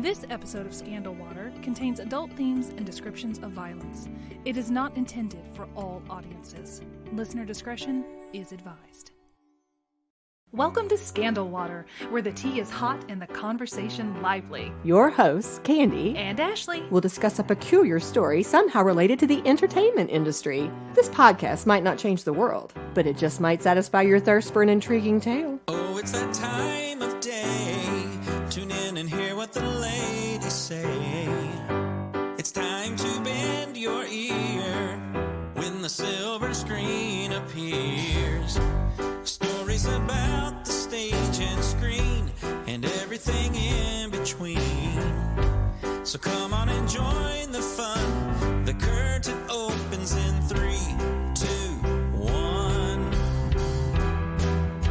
This episode of Scandal Water contains adult themes and descriptions of violence. It is not intended for all audiences. Listener discretion is advised. Welcome to Scandal Water, where the tea is hot and the conversation lively. Your hosts, Candy and Ashley, will discuss a peculiar story somehow related to the entertainment industry. This podcast might not change the world, but it just might satisfy your thirst for an intriguing tale. Oh, it's that time of day. Tune in and hear what the ladies say. It's time to bend your ear when the silver screen appears. Stories about the stage and screen and everything in between. So come on and join the fun. The curtain opens in 3, 2, 1.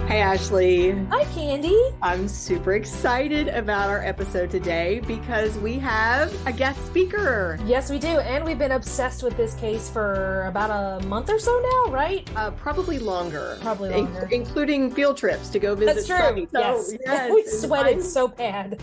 Hey, Ashley. Hi, Candy. I'm super excited about our episode today because we have a guest speaker. Yes, we do. And we've been obsessed with this case for about a month or so now, right? Probably longer. Probably longer. Including field trips to go visit. That's true. Sites. Yes. We sweated so bad.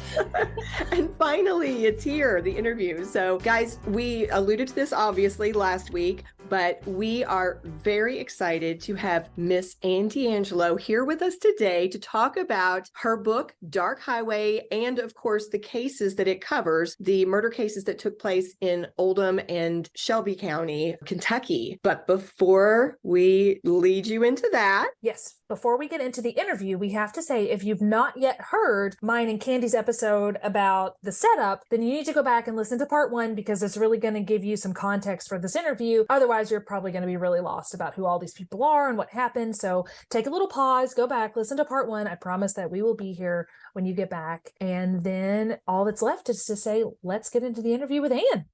And finally, it's here, the interview. So, guys, we alluded to this obviously last week, but we are very excited to have Miss Ann D'Angelo here with us today to talk about her book, Dark Highway, and of course, the cases that it covers, the murder cases that took place in Oldham and Shelby County, Kentucky. But before we lead you into that, yes, before we get into the interview, we have to say, if you've not yet heard mine and Candy's episode about the setup, then you need to go back and listen to part 1 because it's really going to give you some context for this interview. Otherwise, you're probably going to be really lost about who all these people are and what happened. So take a little pause, go back, listen to part 1. I promise that we will be here when you get back. And then all that's left is to say, let's get into the interview with Ann.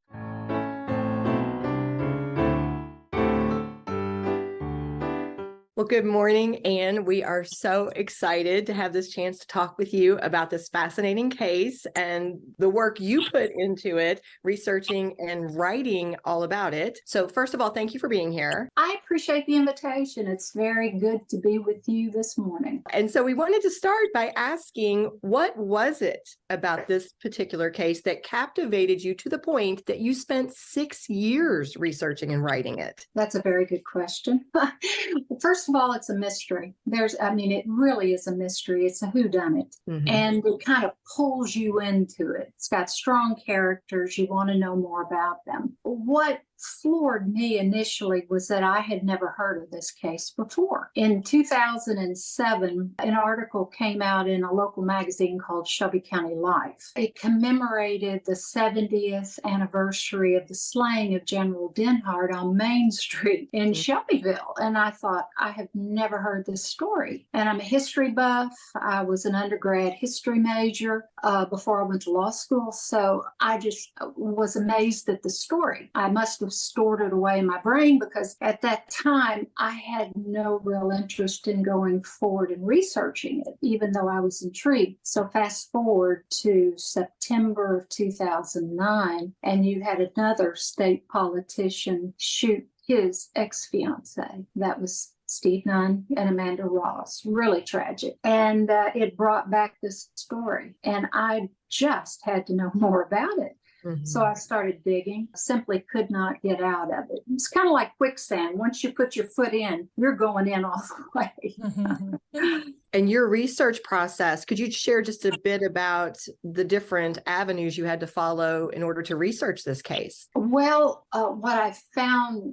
Well, good morning, Ann. We are so excited to have this chance to talk with you about this fascinating case and the work you put into it, researching and writing all about it. So first of all, thank you for being here. I appreciate the invitation. It's very good to be with you this morning. And so we wanted to start by asking, what was it about this particular case that captivated you to the point that you spent 6 years researching and writing it? That's a very good question. First of all, it's a mystery. It really is a mystery. It's a whodunit. Mm-hmm. And it kind of pulls you into it. It's got strong characters. You want to know more about them. What floored me initially was that I had never heard of this case before. In 2007, an article came out in a local magazine called Shelby County Life. It commemorated the 70th anniversary of the slaying of General Denhardt on Main Street in Shelbyville. And I thought, I have never heard this story. And I'm a history buff. I was an undergrad history major before I went to law school. So I just was amazed at the story. I must have stored it away in my brain because at that time I had no real interest in going forward and researching it, even though I was intrigued. So fast forward to September of 2009, and you had another state politician shoot his ex-fiancée. That was Steve Nunn and Amanda Ross. Really tragic. And it brought back this story. And I just had to know more about it. Mm-hmm. So I started digging, simply could not get out of it. It's kind of like quicksand. Once you put your foot in, you're going in all the way. Mm-hmm. And your research process, could you share just a bit about the different avenues you had to follow in order to research this case? Well, what I found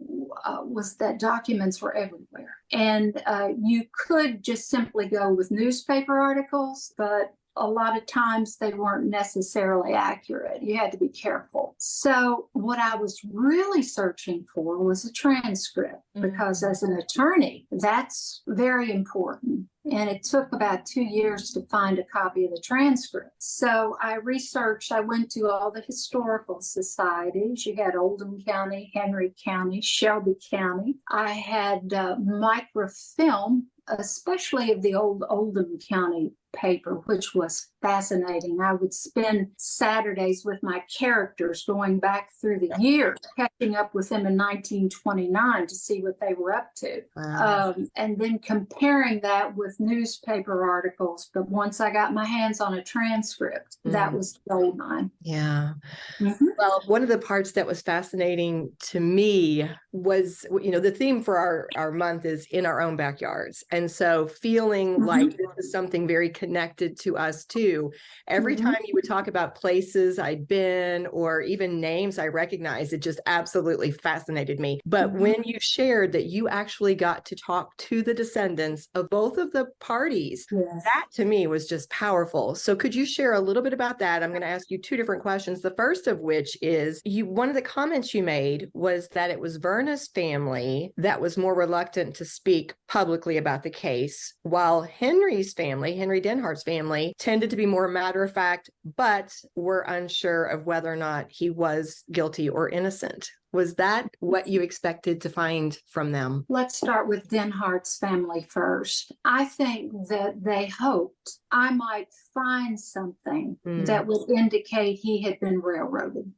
was that documents were everywhere. And you could just simply go with newspaper articles, but a lot of times they weren't necessarily accurate. You had to be careful. So what I was really searching for was a transcript, because as an attorney, that's very important. And it took about 2 years to find a copy of the transcript. So I researched, I went to all the historical societies. You had Oldham County, Henry County, Shelby County. I had microfilm, especially of the old Oldham County paper, which was fascinating. I would spend Saturdays with my characters going back through the years, catching up with them in 1929 to see what they were up to. Wow. And then comparing that with with newspaper articles, but once I got my hands on a transcript, that was gold mine. Yeah. Well, one of the parts that was fascinating to me was, the theme for our month is in our own backyards. And so feeling like this is something very connected to us too. Every time you would talk about places I'd been or even names I recognized, it just absolutely fascinated me. But when you shared that you actually got to talk to the descendants of both of the parties, that to me was just powerful. So could you share a little bit about that? I'm going to ask you two different questions. The first of which is one of the comments you made was that it was Verna's family that was more reluctant to speak publicly about the case, while Henry's family, Henry Denhardt's family, tended to be more matter of fact, but were unsure of whether or not he was guilty or innocent. Was that what you expected to find from them? Let's start with Denhardt's family first. I think that they hoped I might find something that would indicate he had been railroaded.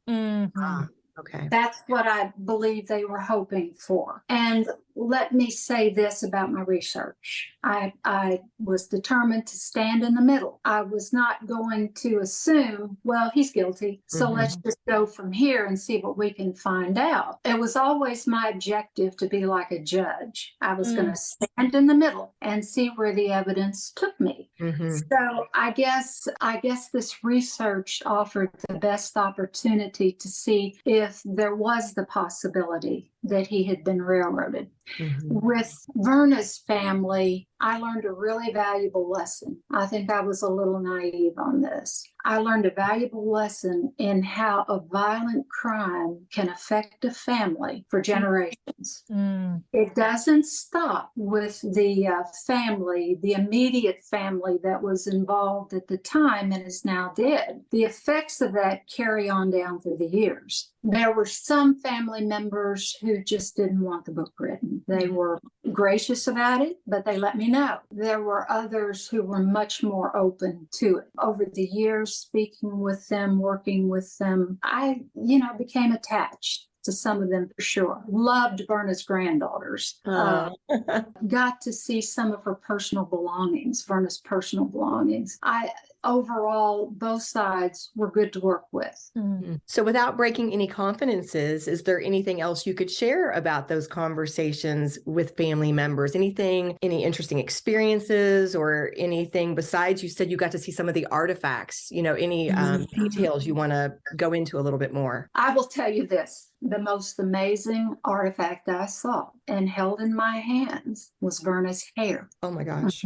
Okay. That's what I believe they were hoping for. And let me say this about my research. I was determined to stand in the middle. I was not going to assume, well, he's guilty, so let's just go from here and see what we can find out. It was always my objective to be like a judge. I was going to stand in the middle and see where the evidence took me. So I guess this research offered the best opportunity to see if there was the possibility that he had been railroaded. With Verna's family, I learned a really valuable lesson. I think I was a little naive on this. I learned a valuable lesson in how a violent crime can affect a family for generations. It doesn't stop with the family, the immediate family that was involved at the time and is now dead. The effects of that carry on down through the years. There were some family members who just didn't want the book written. They were gracious about it, but they let me know. There were others who were much more open to it. Over the years, speaking with them, working with them, I, became attached to some of them for sure. Loved Verna's granddaughters. Got to see some of her personal belongings, Verna's personal belongings. Overall, both sides were good to work with. So without breaking any confidences, is there anything else you could share about those conversations with family members? Any interesting experiences or anything besides, you said you got to see some of the artifacts, any details you want to go into a little bit more? I will tell you this. The most amazing artifact I saw and held in my hands was Verna's hair. Oh my gosh.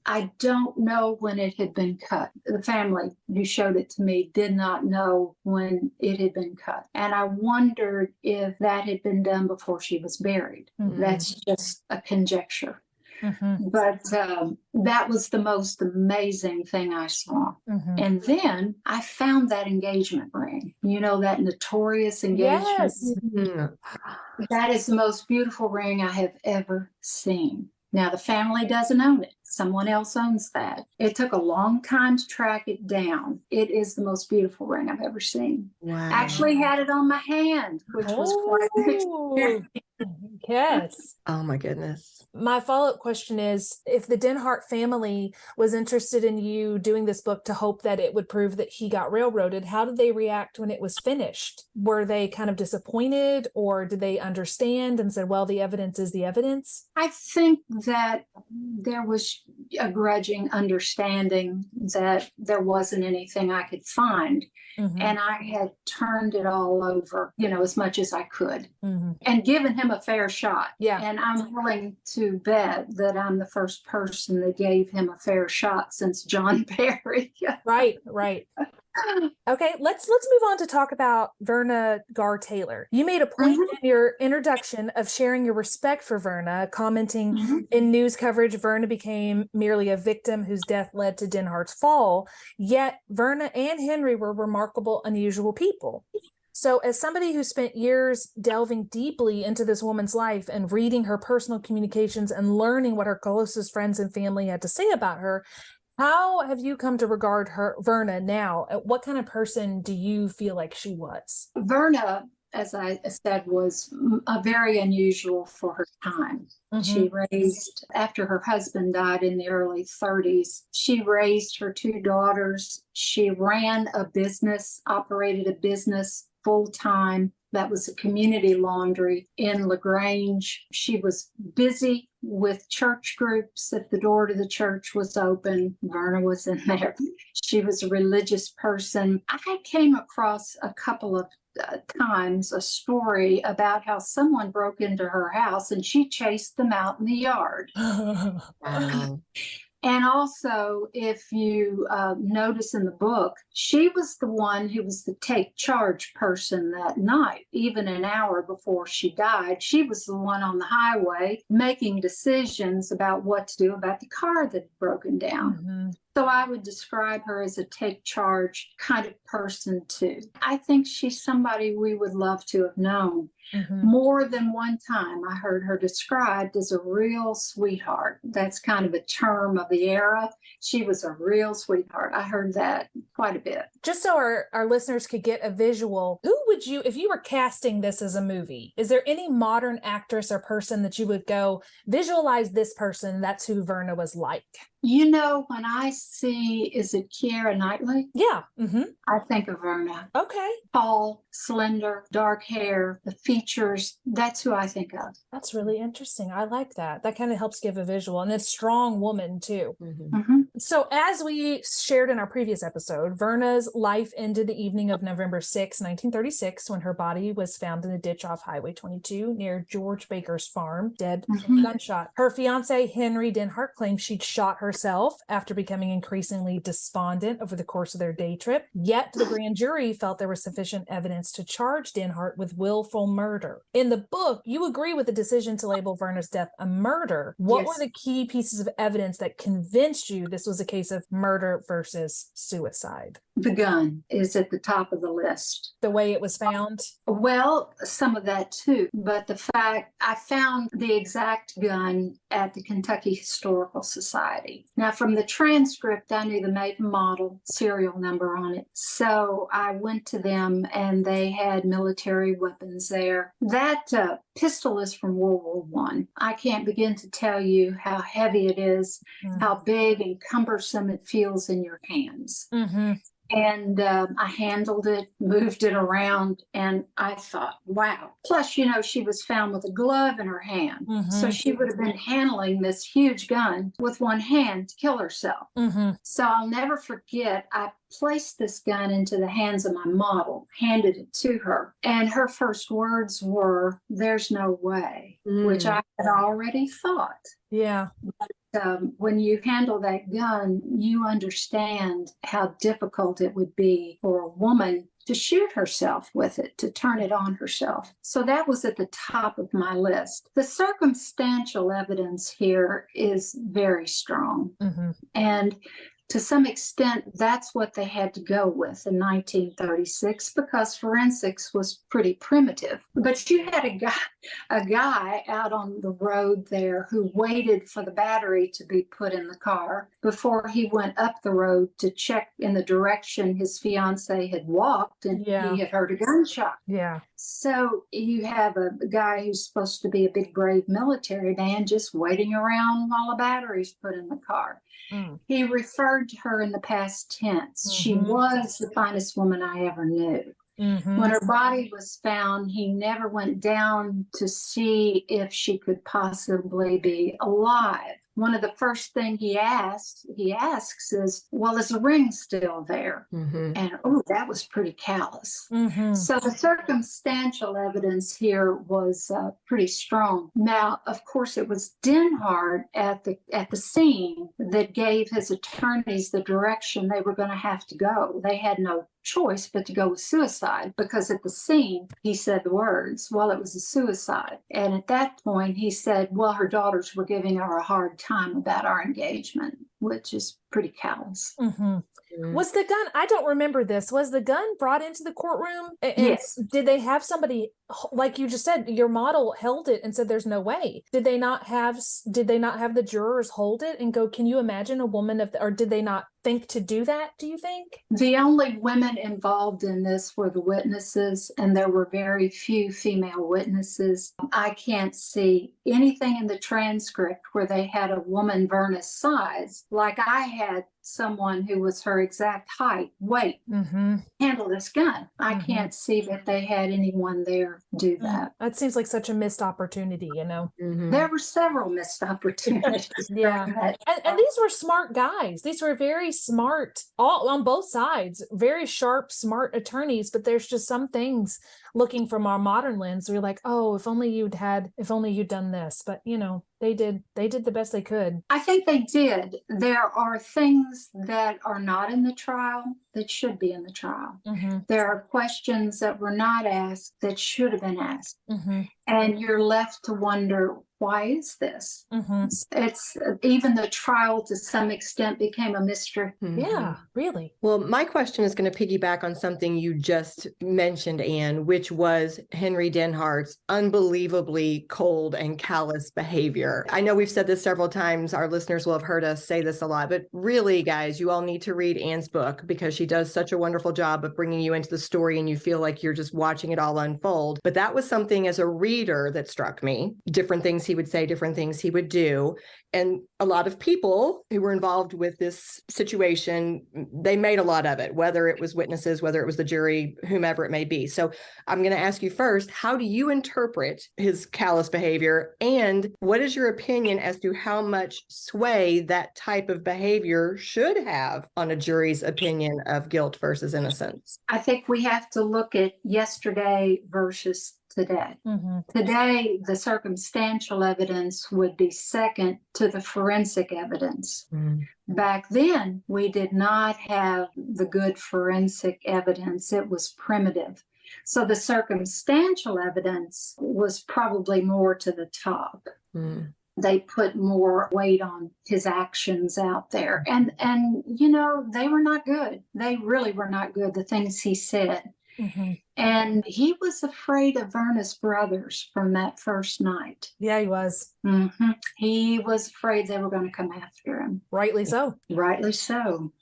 I don't know when it had been cut. The family who showed it to me did not know when it had been cut. And I wondered if that had been done before she was buried. That's just a conjecture. But that was the most amazing thing I saw. And then I found that engagement ring, that notorious engagement. That is the most beautiful ring I have ever seen. Now, the family doesn't own it. Someone else owns that. It took a long time to track it down. It is the most beautiful ring I've ever seen. Wow. Actually had it on my hand, which was quite an experience. Yes. Oh my goodness. My follow-up question is, if the Denhardt family was interested in you doing this book to hope that it would prove that he got railroaded, how did they react when it was finished? Were they kind of disappointed, or did they understand and said, well, the evidence is the evidence? I think that there was a grudging understanding that there wasn't anything I could find. And I had turned it all over, as much as I could, and given him a fair shot. And I'm willing to bet that I'm the first person that gave him a fair shot since John Perry. Right. Okay, let's move on to talk about Verna Garr Taylor. You made a point in your introduction of sharing your respect for Verna, commenting in news coverage, Verna became merely a victim whose death led to Denhardt's fall, yet Verna and Henry were remarkable, unusual people. So as somebody who spent years delving deeply into this woman's life and reading her personal communications and learning what her closest friends and family had to say about her, how have you come to regard Verna now? What kind of person do you feel like she was? Verna as I said, was very unusual for her time. She raised, after her husband died in the early 30s, she raised her 2 daughters. She ran a business, operated a business full time. That was a community laundry in LaGrange. She was busy with church groups. If the door to the church was open, Verna was in there. She was a religious person. I came across a couple of times a story about how someone broke into her house and she chased them out in the yard. Wow. And also, if you notice in the book, she was the one who was the take charge person that night, even an hour before she died. She was the one on the highway making decisions about what to do about the car that had broken down. So I would describe her as a take charge kind of person too. I think she's somebody we would love to have known. More than one time, I heard her described as a real sweetheart. That's kind of a term of the era. She was a real sweetheart. I heard that quite a bit. Just so our listeners could get a visual, who would you, if you were casting this as a movie, is there any modern actress or person that you would go, visualize this person, that's who Verna was like? You know, when I see, is it Keira Knightley? Yeah. I think of Verna. Okay. Tall, slender, dark hair, the features, that's who I think of. That's really interesting. I like that. That kind of helps give a visual, and it's a strong woman too. So as we shared in our previous episode, Verna's life ended the evening of November 6, 1936, when her body was found in a ditch off Highway 22 near George Baker's farm, dead from a gunshot. Her fiance, Henry Denhardt, claimed she'd shot herself after becoming increasingly despondent over the course of their day trip. Yet the grand jury felt there was sufficient evidence to charge Denhardt with willful murder. In the book, you agree with the decision to label Verna's death a murder. What were the key pieces of evidence that convinced you this was a case of murder versus suicide? The gun is at the top of the list. The way it was found? Well, some of that too, but the fact I found the exact gun at the Kentucky Historical Society. Now, from the transcript, I knew the make and model, serial number on it. So I went to them and they had military weapons there. That pistol is from World War I. I can't begin to tell you how heavy it is, how big and cumbersome it feels in your hands. And I handled it, moved it around, and I thought, wow. Plus, you know, she was found with a glove in her hand. So she would have been handling this huge gun with one hand to kill herself. So I'll never forget, I placed this gun into the hands of my model, handed it to her, and her first words were, "There's no way," which I had already thought. Yeah. When you handle that gun, you understand how difficult it would be for a woman to shoot herself with it, to turn it on herself. So that was at the top of my list. The circumstantial evidence here is very strong. And to some extent, that's what they had to go with in 1936 because forensics was pretty primitive. But you had a guy out on the road there who waited for the battery to be put in the car before he went up the road to check in the direction his fiance had walked, and he had heard a gunshot. So you have a guy who's supposed to be a big, brave military man just waiting around while a battery's put in the car. He referred to her in the past tense. She was the finest woman I ever knew. When her body was found, he never went down to see if she could possibly be alive. One of the first things he asks is, well, is the ring still there? And, that was pretty callous. So the circumstantial evidence here was pretty strong. Now, of course, it was Denhardt at the scene that gave his attorneys the direction they were going to have to go. They had no choice but to go with suicide because at the scene he said the words, well, it was a suicide. And at that point he said, well, her daughters were giving her a hard time about our engagement, which is pretty callous. Was the gun, I don't remember this, was the gun brought into the courtroom? And Yes. did they have somebody, like you just said, your model held it and said there's no way? Did they not have the jurors hold it and go, can you imagine a woman or did they not think to do that, do you think? The only women involved in this were the witnesses, and there were very few female witnesses. I can't see anything in the transcript where they had a woman Verna's size, like I had someone who was her exact height, weight, handle this gun. I can't see that they had anyone there do that. That seems like such a missed opportunity, There were several missed opportunities. Yeah. And these were smart guys. These were very smart, all on both sides, very sharp, smart attorneys. But there's just some things looking from our modern lens, we're like, oh, if only you'd done this. But they did the best they could. I think they did. There are things that are not in the trial that should be in the trial. There are questions that were not asked that should have been asked. And you're left to wonder, why is this? It's even the trial to some extent became a mystery. Yeah, really. Well, my question is going to piggyback on something you just mentioned, Anne, which was Henry Denhardt's unbelievably cold and callous behavior. I know we've said this several times. Our listeners will have heard us say this a lot, but really, guys, you all need to read Anne's book because she does such a wonderful job of bringing you into the story and you feel like you're just watching it all unfold. But that was something as a reader that struck me. Different things he would say, different things he would do. And a lot of people who were involved with this situation, they made a lot of it, whether it was witnesses, whether it was the jury, whomever it may be. So I'm going to ask you first, how do you interpret his callous behavior? And what is your opinion as to how much sway that type of behavior should have on a jury's opinion of guilt versus innocence? I think we have to look at yesterday versus today. Today, the circumstantial evidence would be second to the forensic evidence. Back then, we did not have the good forensic evidence. It was primitive. So the circumstantial evidence was probably more to the top. They put more weight on his actions out there. And they were not good. They really were not good, the things he said. And he was afraid of Verna's brothers from that first night. Yeah, he was. He was afraid they were going to come after him. Rightly so. Rightly so.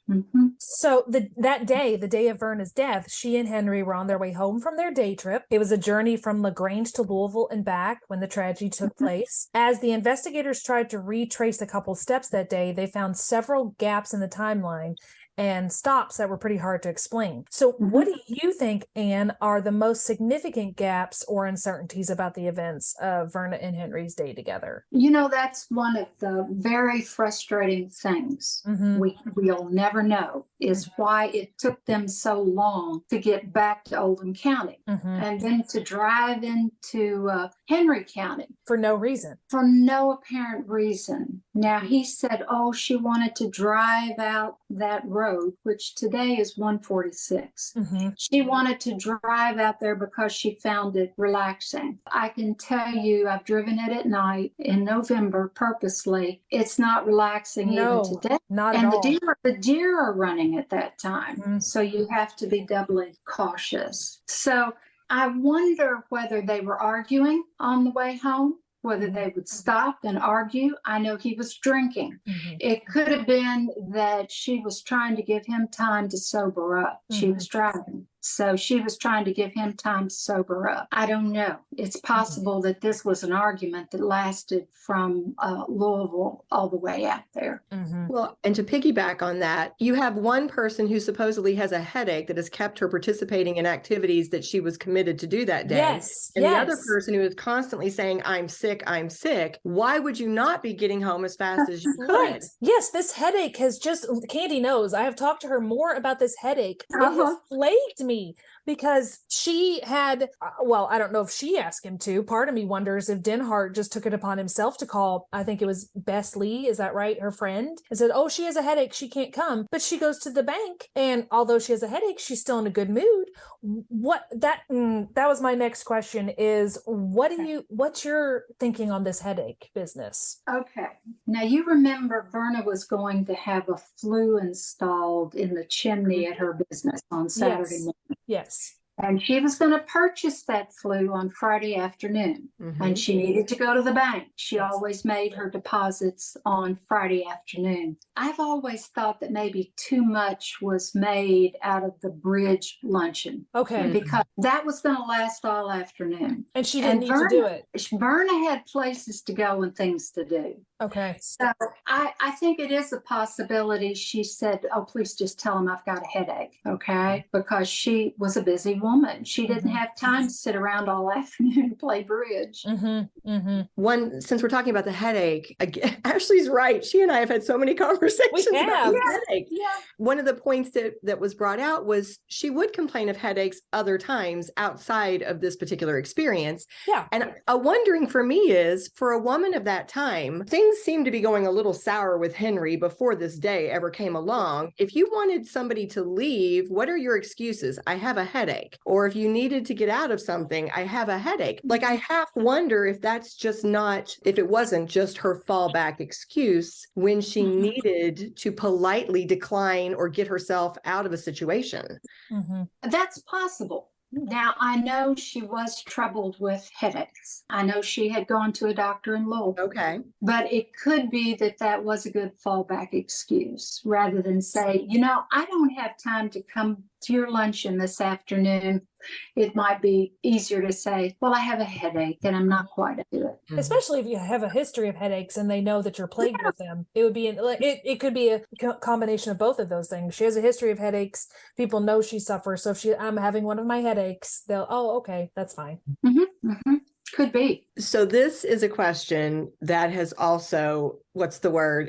So that day, the day of Verna's death, she and Henry were on their way home from their day trip. It was a journey from LaGrange to Louisville and back when the tragedy took place. As the investigators tried to retrace the couple's steps that day, they found several gaps in the timeline and stops that were pretty hard to explain. So what do you think, Anne, are the most significant gaps or uncertainties about the events of Verna and Henry's day together? That's one of the very frustrating things we'll never know is why it took them so long to get back to Oldham County and then to drive into Henry County. For no reason. For no apparent reason. Now, he said, she wanted to drive out that road, which today is 146. She wanted to drive out there because she found it relaxing. I can tell you, I've driven it at night in November purposely. It's not relaxing even today. Not at all. And the deer are running at that time. So you have to be doubly cautious. So I wonder whether they were arguing on the way home, whether they would stop and argue. I know he was drinking. It could have been that she was trying to give him time to sober up. She was driving. So she was trying to give him time to sober up. I don't know. It's possible that this was an argument that lasted from Louisville all the way out there. Well, and to piggyback on that, you have one person who supposedly has a headache that has kept her participating in activities that she was committed to do that day. And the other person who is constantly saying, I'm sick, I'm sick. Why would you not be getting home as fast as you could? Right. Yes, this headache has just, Candy knows, I have talked to her more about this headache. It has plagued me because she had, well, I don't know if she asked him to. Part of me wonders if Denhardt just took it upon himself to call, I think it was Bess Lee, is that right? Her friend, and said, oh, she has a headache, she can't come. But she goes to the bank, and although she has a headache, she's still in a good mood. That was my next question is, what's your thinking on this headache business? Okay. Now you remember Verna was going to have a flue installed in the chimney at her business on Saturday morning. Yes. And she was going to purchase that flue on Friday afternoon. And she needed to go to the bank. She always made her deposits on Friday afternoon. I've always thought that maybe too much was made out of the bridge luncheon. Okay. Because that was going to last all afternoon. And she didn't need to do it. Verna had places to go and things to do. Okay. So I think it is a possibility. She said, oh, please just tell him I've got a headache. Okay. Because she was a busy woman. She didn't have time to sit around all afternoon and play bridge. One, since we're talking about the headache, again, Ashley's right. She and I have had so many conversations about the headache. Yeah. One of the points that was brought out was she would complain of headaches other times outside of this particular experience. Yeah. And a wondering for me is, for a woman of that time, things seemed to be going a little sour with Henry before this day ever came along. If you wanted somebody to leave, what are your excuses? I have a headache. Or if you needed to get out of something, I have a headache. Like, I half wonder if that's just not, if it wasn't just her fallback excuse when she needed to politely decline or get herself out of a situation. That's possible. Now, I know she was troubled with headaches. I know she had gone to a doctor in Louisville. Okay. But it could be that was a good fallback excuse rather than say, I don't have time to come to your luncheon this afternoon. It might be easier to say, well, I have a headache and I'm not quite up to it. Especially if you have a history of headaches and they know that you're plagued with them. It would be, it could be a combination of both of those things. She has a history of headaches. People know she suffers. So if I'm having one of my headaches, oh, okay, that's fine. Could be. So this is a question that has also,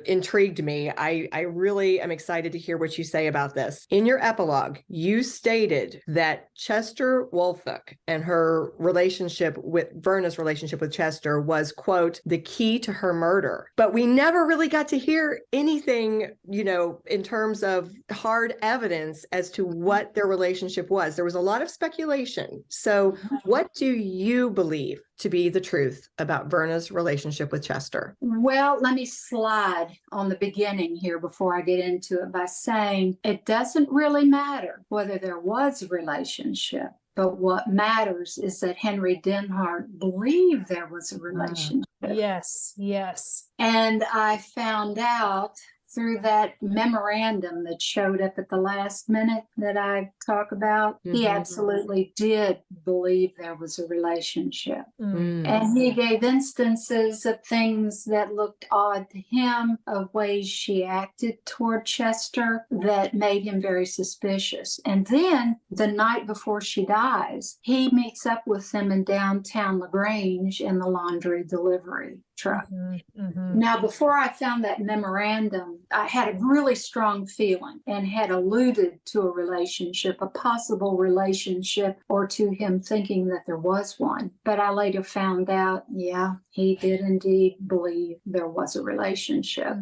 intrigued me. I really am excited to hear what you say about this. In your epilogue, you stated that Chester Wolfuk and her relationship with Verna's relationship with Chester was, quote, the key to her murder. But we never really got to hear anything, in terms of hard evidence as to what their relationship was. There was a lot of speculation. So what do you believe to be the truth about Verna's relationship with Chester? Well, let me slide on the beginning here before I get into it by saying it doesn't really matter whether there was a relationship, but what matters is that Henry Denhardt believed there was a relationship. Yes. And I found out through that memorandum that showed up at the last minute that I talk about, he absolutely did believe there was a relationship. And he gave instances of things that looked odd to him, of ways she acted toward Chester that made him very suspicious. And then the night before she dies, he meets up with them in downtown LaGrange in the laundry delivery truck. Now, before I found that memorandum, I had a really strong feeling and had alluded to a relationship, a possible relationship, or to him thinking that there was one. But I later found out, he did indeed believe there was a relationship.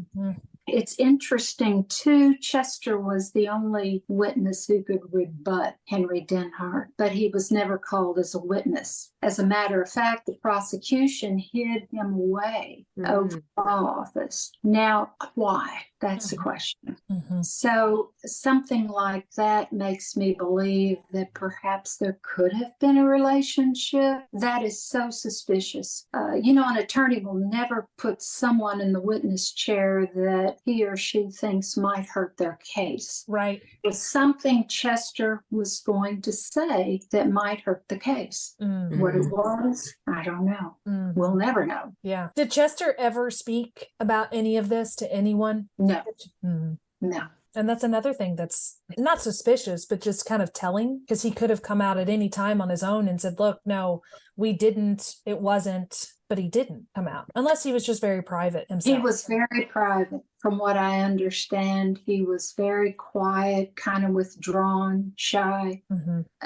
It's interesting, too, Chester was the only witness who could rebut Henry Denhardt, but he was never called as a witness. As a matter of fact, the prosecution hid him away over law office. Now, why? That's the question. So something like that makes me believe that perhaps there could have been a relationship. That is so suspicious. An attorney will never put someone in the witness chair that he or she thinks might hurt their case. Right. With something Chester was going to say that might hurt the case. What it was, I don't know. We'll never know. Yeah. Did Chester ever speak about any of this to anyone? No. No. And that's another thing that's not suspicious, but just kind of telling, because he could have come out at any time on his own and said, look, no, we didn't, it wasn't. but he didn't come out, unless he was just very private himself. He was very private. From what I understand, he was very quiet, kind of withdrawn, shy,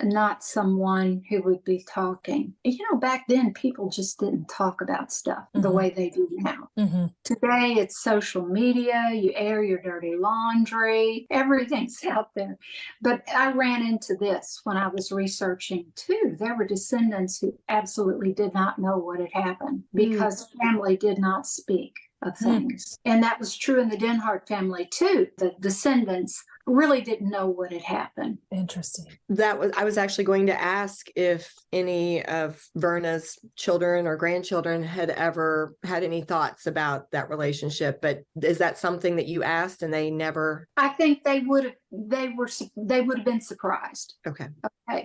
not someone who would be talking. Back then, people just didn't talk about stuff the way they do now. Today, it's social media. You air your dirty laundry. Everything's out there. But I ran into this when I was researching, too. There were descendants who absolutely did not know what had happened because family did not speak of things. And that was true in the Denhardt family too. The descendants really didn't know what had happened. Interesting. I was actually going to ask if any of Verna's children or grandchildren had ever had any thoughts about that relationship, but is that something that you asked and they never? I think they would have been surprised. Okay,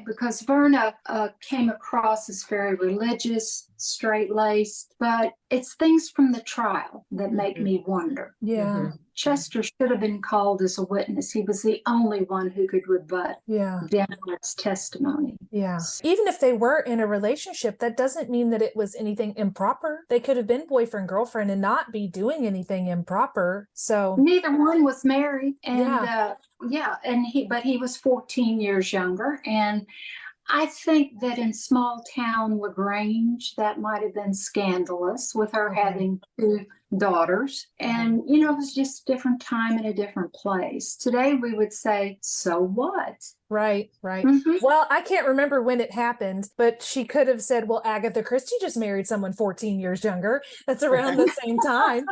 because Verna came across as very religious, straight-laced, but it's things from the trial that make me wonder. Yeah. Chester should have been called as a witness. He was the only one who could rebut Denhardt's testimony. Yeah. Even if they were in a relationship, that doesn't mean that it was anything improper. They could have been boyfriend, girlfriend and not be doing anything improper. So neither one was married. And but he was 14 years younger. And I think that in small town LaGrange, that might have been scandalous with her having two daughters. And, it was just a different time and a different place. Today, we would say, so what? Right. Well, I can't remember when it happened, but she could have said, well, Agatha Christie just married someone 14 years younger. That's around the same time.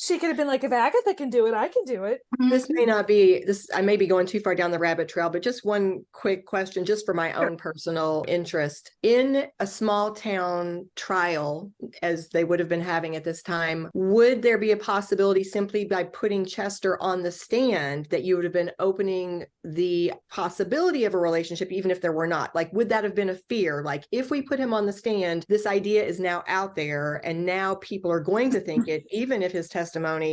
She could have been like, if Agatha can do it, I can do it. This may not be this. I may be going too far down the rabbit trail, but just one quick question, just for my own personal interest. In a small town trial, as they would have been having at this time, would there be a possibility simply by putting Chester on the stand that you would have been opening the possibility of a relationship, even if there were not? Like, would that have been a fear? Like, if we put him on the stand, this idea is now out there, and now people are going to think it, even if his testimony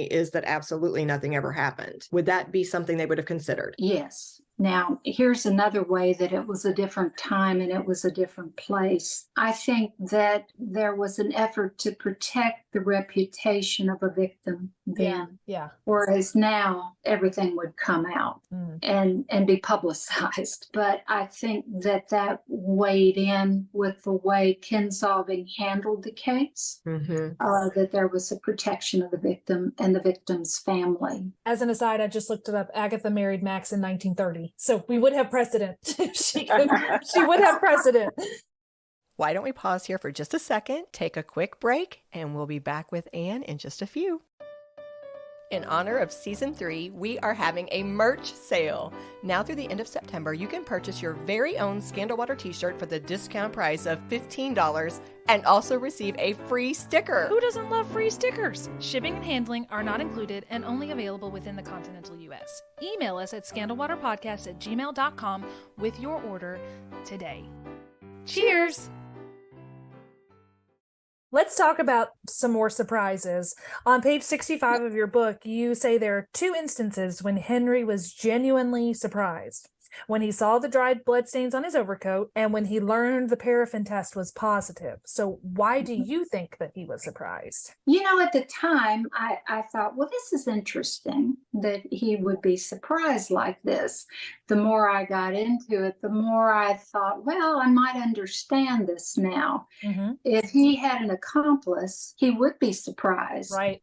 is that absolutely nothing ever happened. Would that be something they would have considered? Yes. Now, here's another way that it was a different time and it was a different place. I think that there was an effort to protect the reputation of a victim then. Yeah. Whereas now everything would come out and be publicized. But I think that weighed in with the way Kinsolving handled the case, that there was a protection of the victim and the victim's family. As an aside, I just looked it up. Agatha married Max in 1930. So we would have precedent. She would have precedent. Why don't we pause here for just a second, take a quick break, and we'll be back with Anne in just a few. In honor of Season 3, we are having a merch sale. Now through the end of September, you can purchase your very own Scandal Water t-shirt for the discount price of $15 and also receive a free sticker. Who doesn't love free stickers? Shipping and handling are not included and only available within the continental U.S. Email us at scandalwaterpodcast@gmail.com with your order today. Cheers! Let's talk about some more surprises. On page 65 of your book, you say there are two instances when Henry was genuinely surprised. When he saw the dried bloodstains on his overcoat and when he learned the paraffin test was positive. So why do you think that he was surprised? At the time, I thought, well, this is interesting that he would be surprised like this. The more I got into it, the more I thought, well, I might understand this now. If he had an accomplice, he would be surprised. Right.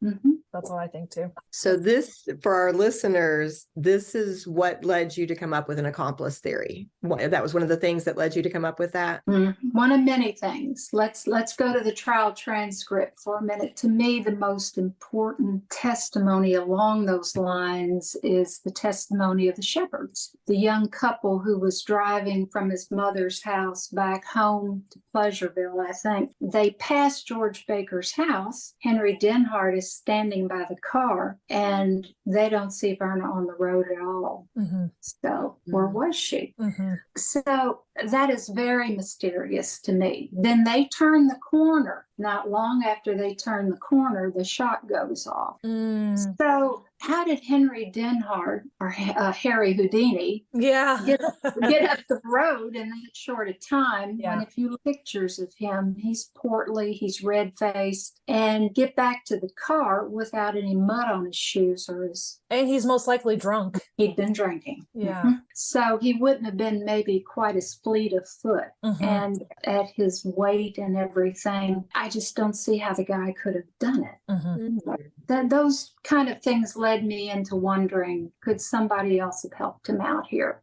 That's what I think too. So this, for our listeners, this is what led you to come up with an accomplice theory. That was one of the things that led you to come up with that? One of many things. Let's go to the trial transcript for a minute. To me, the most important testimony along those lines is the testimony of the Shepherds, the young couple who was driving from his mother's house back home to Pleasureville, I think. They passed George Baker's house. Henry Denhardt is standing by the car, and they don't see Verna on the road at all. So where was she? So that is very mysterious to me. Then they turn the corner. Not long after they turn the corner, the shot goes off. So how did Henry Denhardt or Harry Houdini Yeah. get up the road in that short a time? Yeah. When if you look at pictures of him, he's portly, he's red-faced, and get back to the car without any mud on his shoes or his... And he's most likely drunk. He'd been drinking. Yeah. Mhm. So he wouldn't have been maybe quite as fleet of foot. Mhm. And at his weight and everything, I just don't see how the guy could have done it. Mhm. Those kind of things led me into wondering, could somebody else have helped him out here?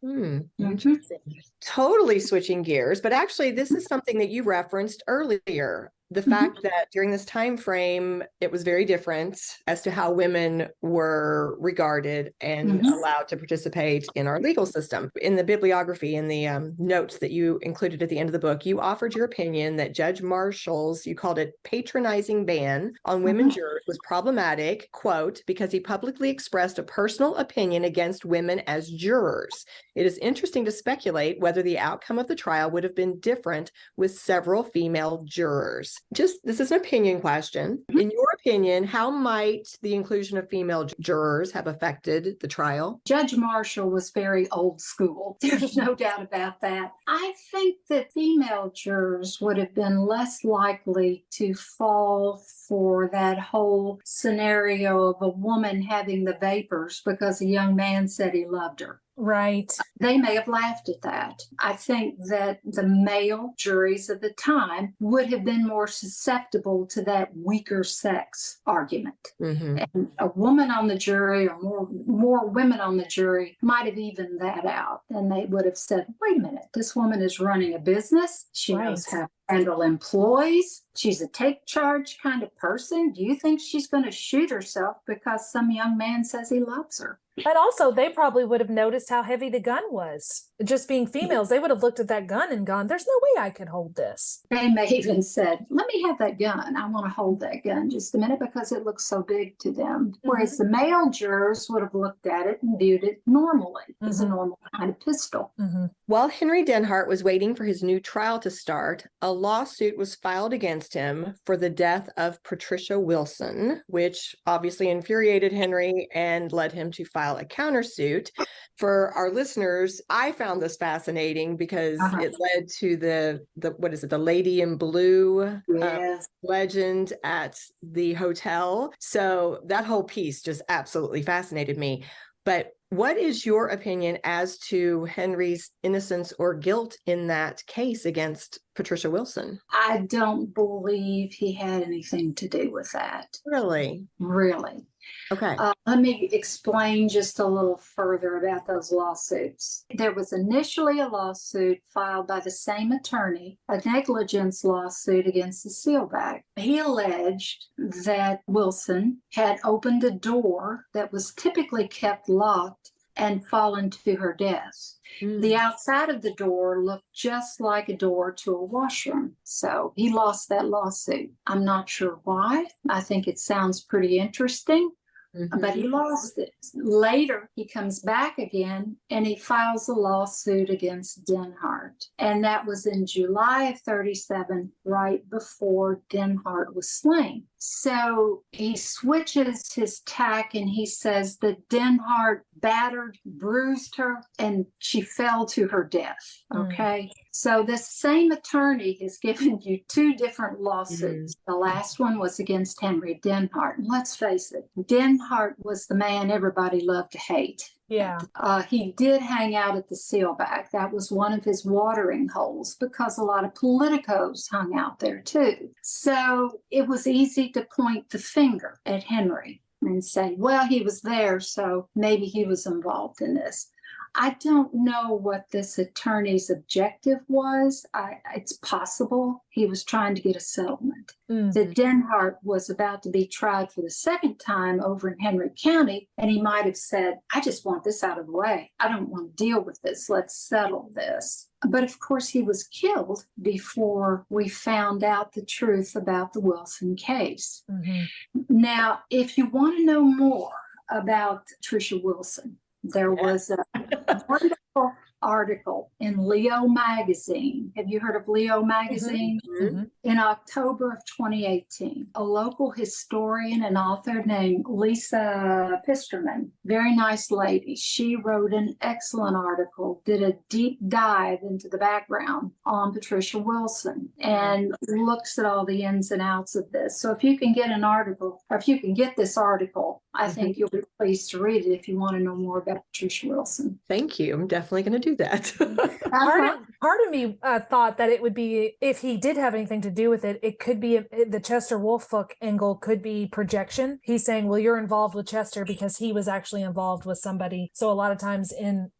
Interesting. Totally switching gears, but actually this is something that you referenced earlier. The fact that during this time frame, it was very different as to how women were regarded and allowed to participate in our legal system. In the bibliography, in the notes that you included at the end of the book, you offered your opinion that Judge Marshall's, you called it patronizing ban on women jurors was problematic, quote, because he publicly expressed a personal opinion against women as jurors. It is interesting to speculate whether the outcome of the trial would have been different with several female jurors. This is an opinion question. In your opinion, how might the inclusion of female jurors have affected the trial? Judge Marshall was very old school. There's no doubt about that. I think that female jurors would have been less likely to fall for that whole scenario of a woman having the vapors because a young man said he loved her. Right. They may have laughed at that. I think that the male juries of the time would have been more susceptible to that weaker sex argument. And a woman on the jury or more women on the jury might have evened that out. And they would have said, wait a minute, this woman is running a business. She knows how to handle employees. She's a take charge kind of person. Do you think she's going to shoot herself because some young man says he loves her? And also, they probably would have noticed how heavy the gun was. Just being females, they would have looked at that gun and gone, there's no way I could hold this. They may even said, let me have that gun. I want to hold that gun just a minute because it looks so big to them. Whereas the male jurors would have looked at it and viewed it normally as a normal kind of pistol. While Henry Denhardt was waiting for his new trial to start, a lawsuit was filed against him for the death of Patricia Wilson, which obviously infuriated Henry and led him to file a countersuit. For our listeners, I found this fascinating because it led to the Lady in Blue legend at the hotel. So that whole piece just absolutely fascinated me. But what is your opinion as to Henry's innocence or guilt in that case against Patricia Wilson? I don't believe he had anything to do with that. Really? Really. Okay. Let me explain just a little further about those lawsuits. There was initially a lawsuit filed by the same attorney, a negligence lawsuit against the Seelbach. He alleged that Wilson had opened a door that was typically kept locked and fallen to her death. The outside of the door looked just like a door to a washroom. So he lost that lawsuit. I'm not sure why. I think it sounds pretty interesting. But he lost it. Later, he comes back again and he files a lawsuit against Denhardt. And that was in July of 37, right before Denhardt was slain. So he switches his tack and he says that Denhardt battered, bruised her, and she fell to her death. Okay. So the same attorney has given you two different lawsuits. The last one was against Henry Denhardt. And let's face it, Denhardt was the man everybody loved to hate. Yeah. He did hang out at the Seelbach. That was one of his watering holes because a lot of politicos hung out there too. So it was easy to point the finger at Henry and say, well, he was there, so maybe he was involved in this. I don't know what this attorney's objective was. It's possible he was trying to get a settlement. That Denhardt was about to be tried for the second time over in Henry County, and he might have said, I just want this out of the way. I don't want to deal with this. Let's settle this. But of course, he was killed before we found out the truth about the Wilson case. Now, if you want to know more about Patricia Wilson, there was a wonderful article in Leo magazine. Have you heard of Leo magazine? Mm-hmm. In October of 2018, a local historian and author named Lisa Pisterman, very nice lady, she wrote an excellent article, did a deep dive into the background on Patricia Wilson and looks at all the ins and outs of this. So if you can get an article, or if you can get this article, I think you'll be pleased to read it if you want to know more about Patricia Wilson. Thank you. I'm definitely going to do that. Part of me thought that it would be, if he did have anything to do with it, it could be the Chester Wolfhook angle could be projection. He's saying, well, you're involved with Chester because he was actually involved with somebody. So a lot of times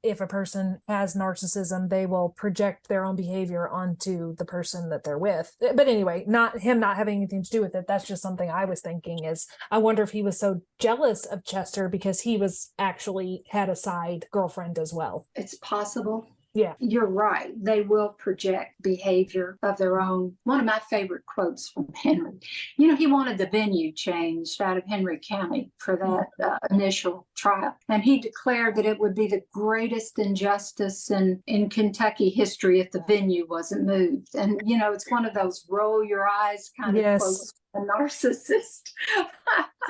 if a person has narcissism, they will project their own behavior onto the person that they're with. But anyway, not having anything to do with it. That's just something I was thinking is, I wonder if he was so jealous of Chester because he was actually had a side girlfriend as well. It's possible. Yeah. You're right. They will project behavior of their own. One of my favorite quotes from Henry, he wanted the venue changed out of Henry County for that initial trial. And he declared that it would be the greatest injustice in Kentucky history if the venue wasn't moved. And, it's one of those roll your eyes kind of quotes. A narcissist.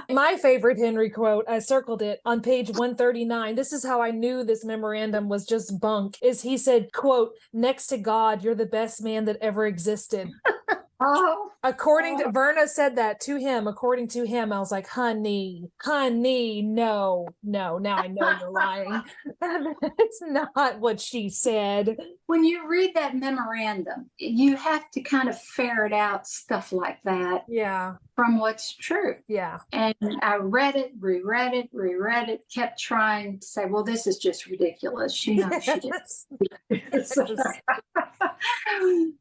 My favorite Henry quote, I circled it on page 139. This is how I knew this memorandum was just bunk, is he said, quote, "Next to God, you're the best man that ever existed." According to Verna said that to him, according to him, I was like, honey, no, now I know you're lying. It's not what she said. When you read that memorandum, you have to kind of ferret out stuff like that. Yeah. From what's true. Yeah. And I reread it, kept trying to say, well, this is just ridiculous. She knows she did.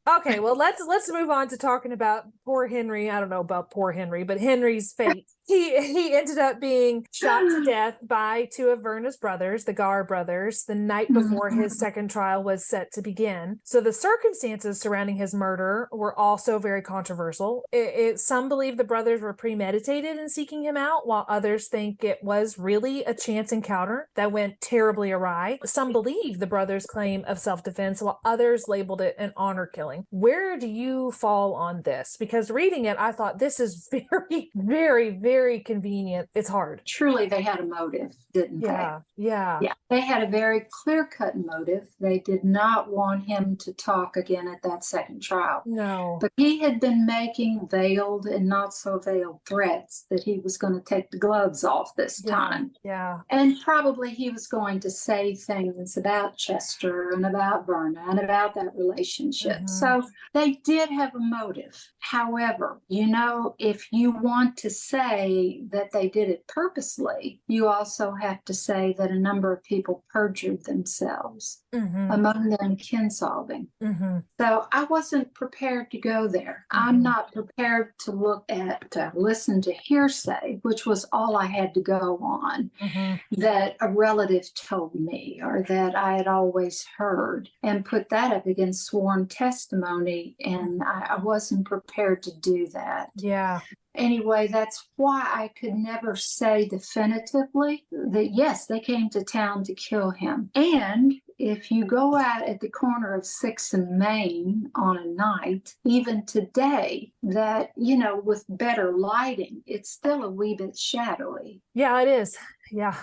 Okay, well, let's move on to talking about poor Henry. I don't know about poor Henry, but Henry's fate. He ended up being shot to death by two of Verna's brothers, the Garr brothers, the night before his second trial was set to begin. So the circumstances surrounding his murder were also very controversial. Some believe the brothers were premeditated in seeking him out, while others think it was really a chance encounter that went terribly awry. Some believe the brothers' claim of self-defense, while others labeled it an honor killing. Where do you fall on this? Because reading it, I thought this is very, very, very convenient. It's hard. Truly, they had a motive, didn't they? Yeah. They had a very clear-cut motive. They did not want him to talk again at that second trial. No. But he had been making veiled and not so veiled threats that he was going to take the gloves off this time. Yeah. And probably he was going to say things about Chester and about Verna and about that relationship. So they did have a motive. However, if you want to say that they did it purposely, you also have to say that a number of people perjured themselves, among them kinsolving. So I wasn't prepared to go there. I'm not prepared to look at, listen to hearsay, which was all I had to go on, that a relative told me or that I had always heard, and put that up against sworn testimony. And I wasn't prepared to do that. Yeah. Anyway, that's why I could never say definitively that, yes, they came to town to kill him. And if you go out at the corner of 6th and Main on a night, even today, that, with better lighting, it's still a wee bit shadowy. Yeah, it is. Yeah.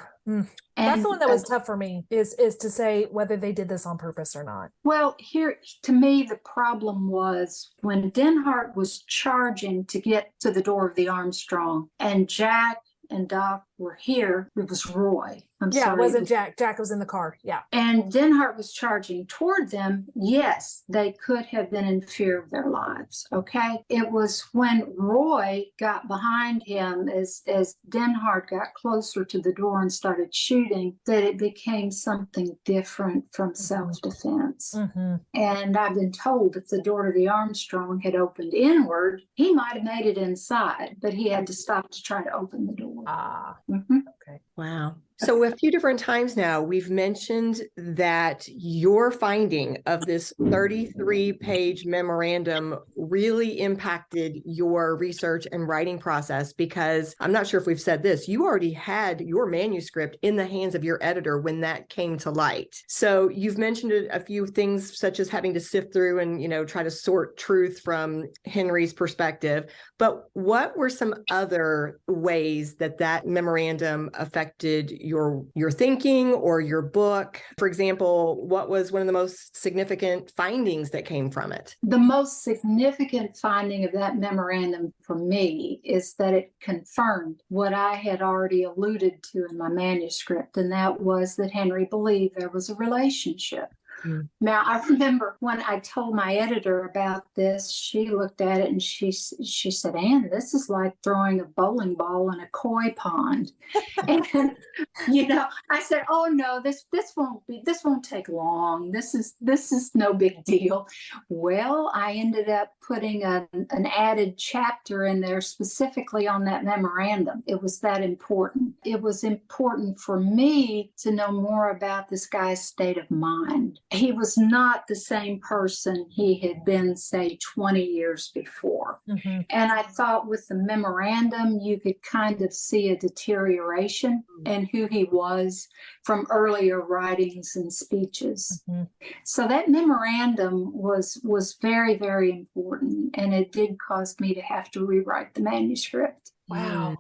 That's the one that was tough for me, is to say whether they did this on purpose or not. Well, here, to me, the problem was when Denhardt was charging to get to the door of the Armstrong, and Jack and Doc were here, it was Roy. It wasn't Jack. Jack was in the car. Yeah. And Denhardt was charging toward them. Yes, they could have been in fear of their lives. Okay. It was when Roy got behind him as Denhardt got closer to the door and started shooting that it became something different from self-defense. And I've been told if the door to the Armstrong had opened inward, he might have made it inside, but he had to stop to try to open the door. Okay. Wow. So a few different times now, we've mentioned that your finding of this 33-page memorandum really impacted your research and writing process, because I'm not sure if we've said this, you already had your manuscript in the hands of your editor when that came to light. So you've mentioned a few things, such as having to sift through and, try to sort truth from Henry's perspective. But what were some other ways that memorandum affected your thinking or your book? For example, what was one of the most significant findings that came from it? The most significant finding of that memorandum for me is that it confirmed what I had already alluded to in my manuscript, and that was that Henry believed there was a relationship. Now, I remember when I told my editor about this, she looked at it and she said, "Anne, this is like throwing a bowling ball in a koi pond." And I said, "Oh no, this won't take long. This is no big deal." Well, I ended up putting an added chapter in there specifically on that memorandum. It was that important. It was important for me to know more about this guy's state of mind. He was not the same person he had been, say, 20 years before. Mm-hmm. And I thought with the memorandum, you could kind of see a deterioration in who he was from earlier writings and speeches. Mm-hmm. So that memorandum was very, very important. And it did cause me to have to rewrite the manuscript. Wow.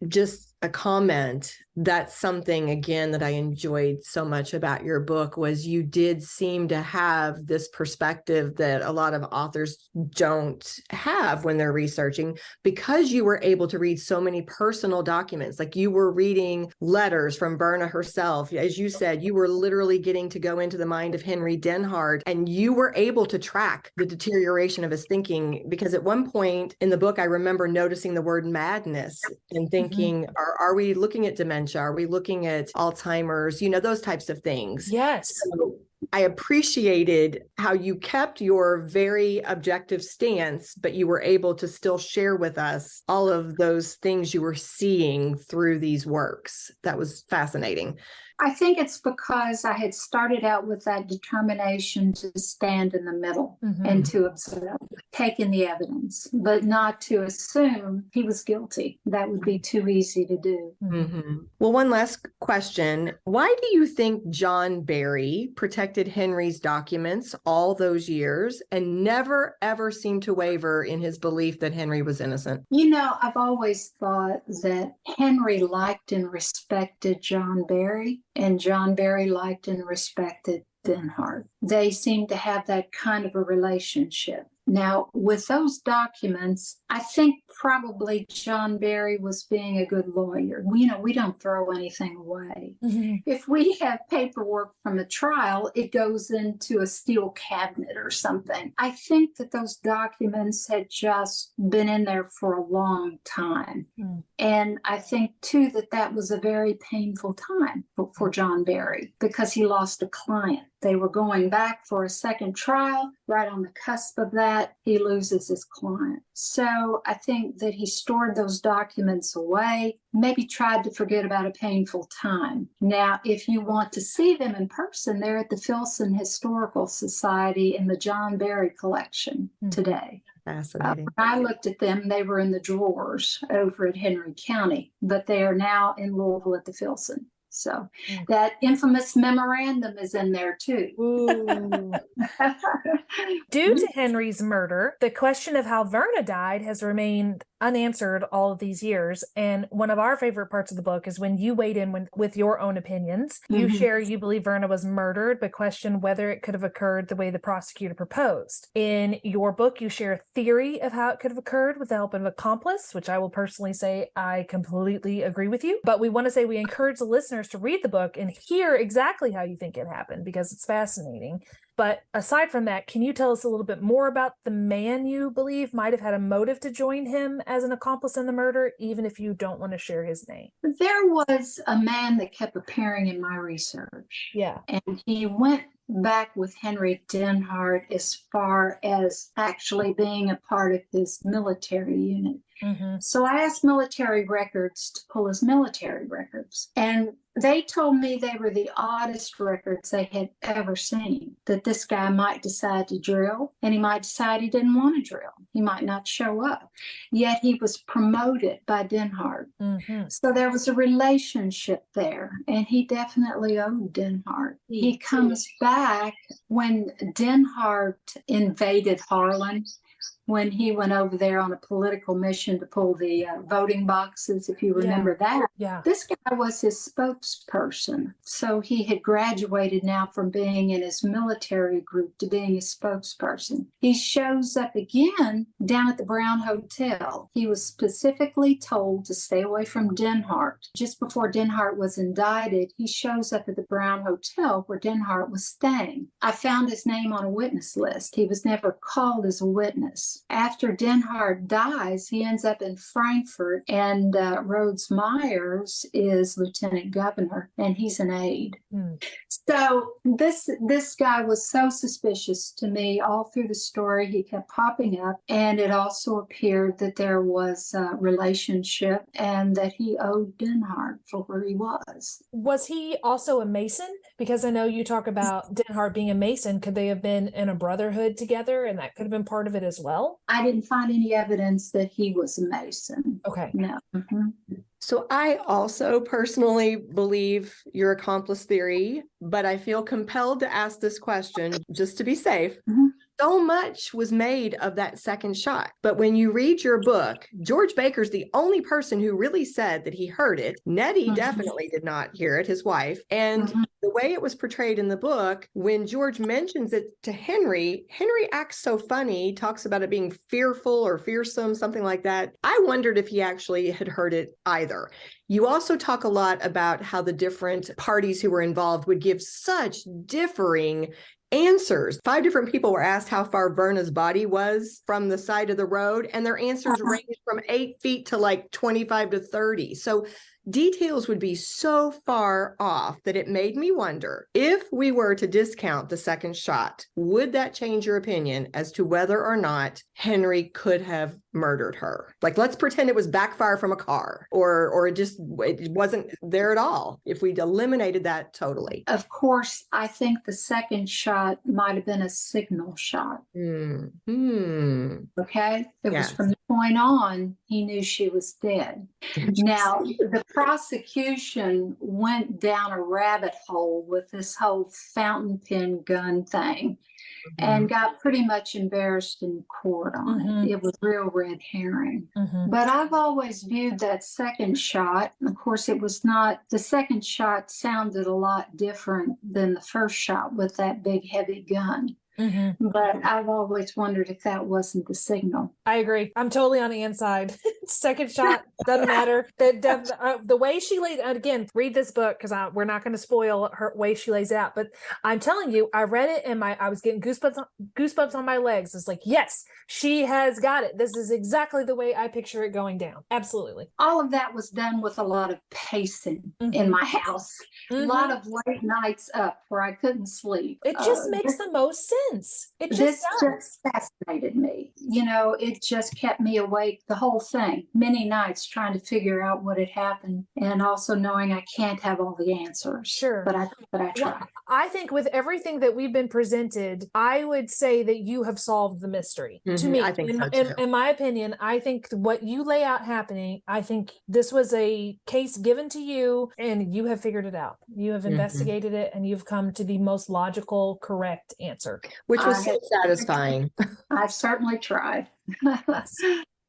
Just a comment. That's something, again, that I enjoyed so much about your book, was you did seem to have this perspective that a lot of authors don't have when they're researching, because you were able to read so many personal documents. Like, you were reading letters from Verna herself. As you said, you were literally getting to go into the mind of Henry Denhardt, and you were able to track the deterioration of his thinking, because at one point in the book, I remember noticing the word madness and thinking, are we looking at dementia? Are we looking at Alzheimer's? Those types of things. Yes. So I appreciated how you kept your very objective stance, but you were able to still share with us all of those things you were seeing through these works. That was fascinating. I think it's because I had started out with that determination to stand in the middle and to observe, take in the evidence, but not to assume he was guilty. That would be too easy to do. Mm-hmm. Well, one last question. Why do you think John Barry protected Henry's documents all those years and never, ever seemed to waver in his belief that Henry was innocent? I've always thought that Henry liked and respected John Barry, and John Barry liked and respected Denhardt. They seemed to have that kind of a relationship. Now, with those documents, I think probably John Barry was being a good lawyer. We don't throw anything away. Mm-hmm. If we have paperwork from a trial, it goes into a steel cabinet or something. I think that those documents had just been in there for a long time. Mm. And I think, too, that was a very painful time for John Barry, because he lost a client. They were going back for a second trial. Right on the cusp of that, he loses his client. So I think that he stored those documents away, maybe tried to forget about a painful time. Now, if you want to see them in person, they're at the Filson Historical Society in the John Barry collection today. Fascinating. When I looked at them, they were in the drawers over at Henry County, but they are now in Louisville at the Filson. So that infamous memorandum is in there too. Due to Henry's murder, the question of how Verna died has remained unanswered all of these years. And one of our favorite parts of the book is when you weighed in with your own opinions. You share you believe Verna was murdered, but question whether it could have occurred the way the prosecutor proposed. In your book, you share a theory of how it could have occurred with the help of an accomplice, which I will personally say I completely agree with you. But we want to say we encourage the listeners to read the book and hear exactly how you think it happened, because it's fascinating. But aside from that, can you tell us a little bit more about the man you believe might have had a motive to join him as an accomplice in the murder, even if you don't want to share his name? There was a man that kept appearing in my research. Yeah. And he went back with Henry Denhardt as far as actually being a part of his military unit. Mm-hmm. So I asked military records to pull his military records. And they told me they were the oddest records they had ever seen, that this guy might decide to drill and he might decide he didn't want to drill. He might not show up. Yet he was promoted by Denhardt. Mm-hmm. So there was a relationship there, and he definitely owed Denhardt. He comes back when Denhardt invaded Harlan, when he went over there on a political mission to pull the voting boxes, if you remember that. Yeah. This guy was his spokesperson. So he had graduated now from being in his military group to being a spokesperson. He shows up again down at the Brown Hotel. He was specifically told to stay away from Denhardt. Just before Denhardt was indicted, he shows up at the Brown Hotel where Denhardt was staying. I found his name on a witness list. He was never called as a witness. After Denhardt dies, he ends up in Frankfurt, and Rhodes Myers is lieutenant governor, and he's an aide. So this guy was so suspicious to me all through the story. He kept popping up, and it also appeared that there was a relationship and that he owed Denhardt for where he was. Was he also a Mason? Because I know you talk about Denhardt being a Mason. Could they have been in a brotherhood together, and that could have been part of it as well? I didn't find any evidence that he was a Mason. Okay. No. So I also personally believe your accomplice theory, but I feel compelled to ask this question just to be safe. So much was made of that second shot. But when you read your book, George Baker's the only person who really said that he heard it. Nettie definitely did not hear it, his wife. And the way it was portrayed in the book, when George mentions it to Henry, Henry acts so funny, talks about it being fearful or fearsome, something like that. I wondered if he actually had heard it either. You also talk a lot about how the different parties who were involved would give such differing answers. 5 different people were asked how far Verna's body was from the side of the road, and their answers ranged from 8 feet to like 25 to 30. So details would be so far off that it made me wonder, if we were to discount the second shot, would that change your opinion as to whether or not Henry could have murdered her? Like, let's pretend it was backfire from a car, or it wasn't there at all, if we'd eliminated that totally. Of course, I think the second shot might have been a signal shot. Okay? It was from the point on, he knew she was dead. Now, the prosecution went down a rabbit hole with this whole fountain pen gun thing and got pretty much embarrassed in court on it. It was real red herring. But I've always viewed that second shot, of course, it was not, the second shot sounded a lot different than the first shot with that big heavy gun. But I've always wondered if that wasn't the signal. I agree. I'm totally on Anne's side. Second shot, doesn't matter. The way she laid out, again, read this book because we're not going to spoil her way she lays out. But I'm telling you, I read it and I was getting goosebumps on my legs. It's like, yes, she has got it. This is exactly the way I picture it going down. Absolutely. All of that was done with a lot of pacing in my house. A lot of late nights up where I couldn't sleep. It just makes the most sense. It just just fascinated me. You know, it just kept me awake the whole thing, many nights trying to figure out what had happened, and also knowing I can't have all the answers. Sure. But I tried. Well, I think with everything that we've been presented, I would say that you have solved the mystery. To me, I think so too. In my opinion, I think what you lay out happening, I think this was a case given to you and you have figured it out. You have investigated it and you've come to the most logical, correct answer. Which was so satisfying. I've certainly tried.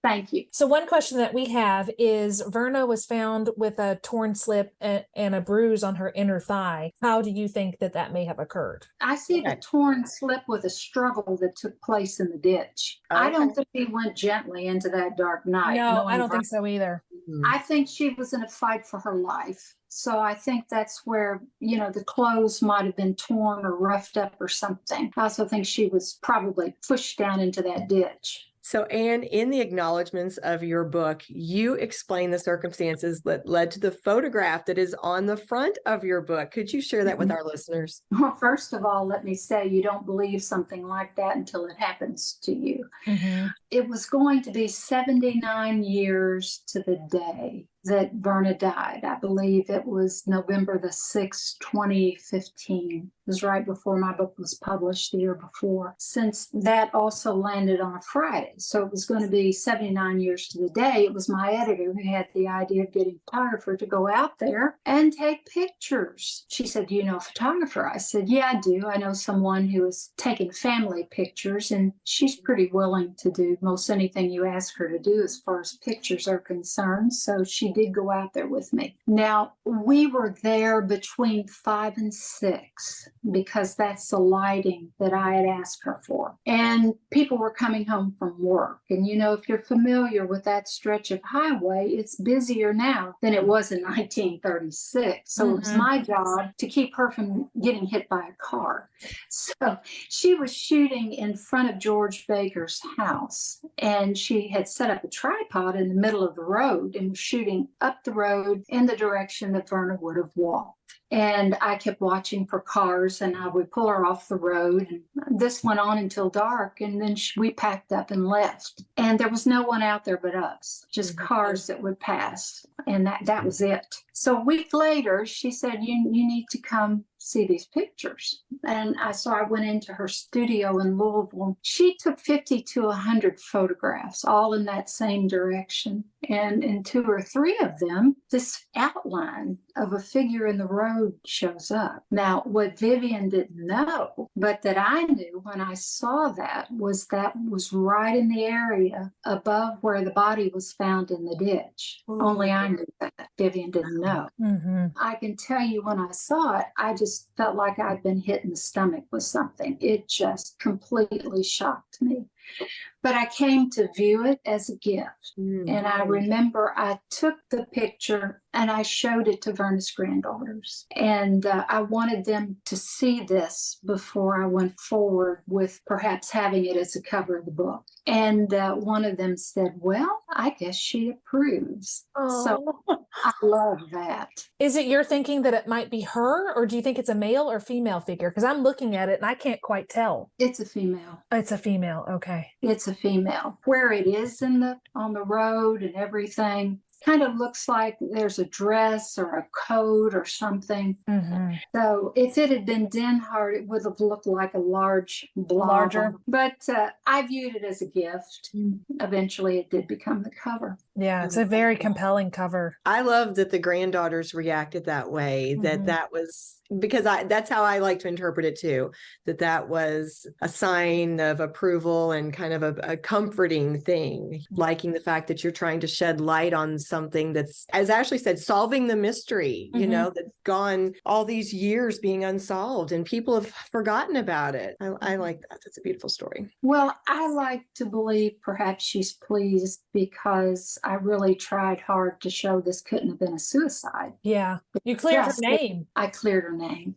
Thank you. So one question that we have is, Verna was found with a torn slip and a bruise on her inner thigh. How do you think that may have occurred? I see the torn slip with a struggle that took place in the ditch. I don't think he went gently into that dark night. No, I don't think so either. I think she was in a fight for her life. So I think that's where, the clothes might have been torn or roughed up or something. I also think she was probably pushed down into that ditch. So, Anne, in the acknowledgments of your book, you explain the circumstances that led to the photograph that is on the front of your book. Could you share that with our listeners? Well, first of all, let me say you don't believe something like that until it happens to you. Mm-hmm. It was going to be 79 years to the day that Verna died. I believe it was November the 6th, 2015. It was right before my book was published the year before. Since that also landed on a Friday, so it was going to be 79 years to the day. It was my editor who had the idea of getting a photographer to go out there and take pictures. She said, "Do you know a photographer?" I said, "Yeah, I do. I know someone who is taking family pictures, and she's pretty willing to do most anything you ask her to do as far as pictures are concerned." So she did go out there with me. Now, we were there between 5 and 6 because that's the lighting that I had asked her for. And people were coming home from work. And if you're familiar with that stretch of highway, it's busier now than it was in 1936. So it was my job to keep her from getting hit by a car. So she was shooting in front of George Baker's house, and she had set up a tripod in the middle of the road and was shooting up the road in the direction that Verna would have walked. And I kept watching for cars, and I would pull her off the road. And this went on until dark, and then we packed up and left. And there was no one out there but us, just cars that would pass. And that was it. So a week later, she said, you need to come see these pictures. And I went into her studio in Louisville. She took 50 to 100 photographs, all in that same direction. And in 2 or 3 of them, this outline of a figure in the road shows up. Now, what Vivian didn't know, but that I knew when I saw that was right in the area above where the body was found in the ditch. Only I knew that. Vivian didn't know. I can tell you when I saw it, I just felt like I'd been hit in the stomach with something. It just completely shocked me. But I came to view it as a gift. And I remember I took the picture and I showed it to Verna's granddaughters. And I wanted them to see this before I went forward with perhaps having it as a cover of the book. And one of them said, "Well, I guess she approves." So I love that. Is it your thinking that it might be her, or do you think it's a male or female figure? Because I'm looking at it and I can't quite tell. It's a female. It's a female. Okay. It's a female. Where it is on the road and everything kind of looks like there's a dress or a coat or something. So if it had been Denhardt, it would have looked like a larger. But I viewed it as a gift. Eventually it did become the cover. Yeah, it's a very compelling cover. I love that the granddaughters reacted that way, that was because that's how I like to interpret it too, that was a sign of approval and kind of a comforting thing, liking the fact that you're trying to shed light on something that's, as Ashley said, solving the mystery, that's gone all these years being unsolved and people have forgotten about it. I like that. That's a beautiful story. Well, I like to believe perhaps she's pleased because I really tried hard to show this couldn't have been a suicide. Yeah. You cleared her name. I cleared her name.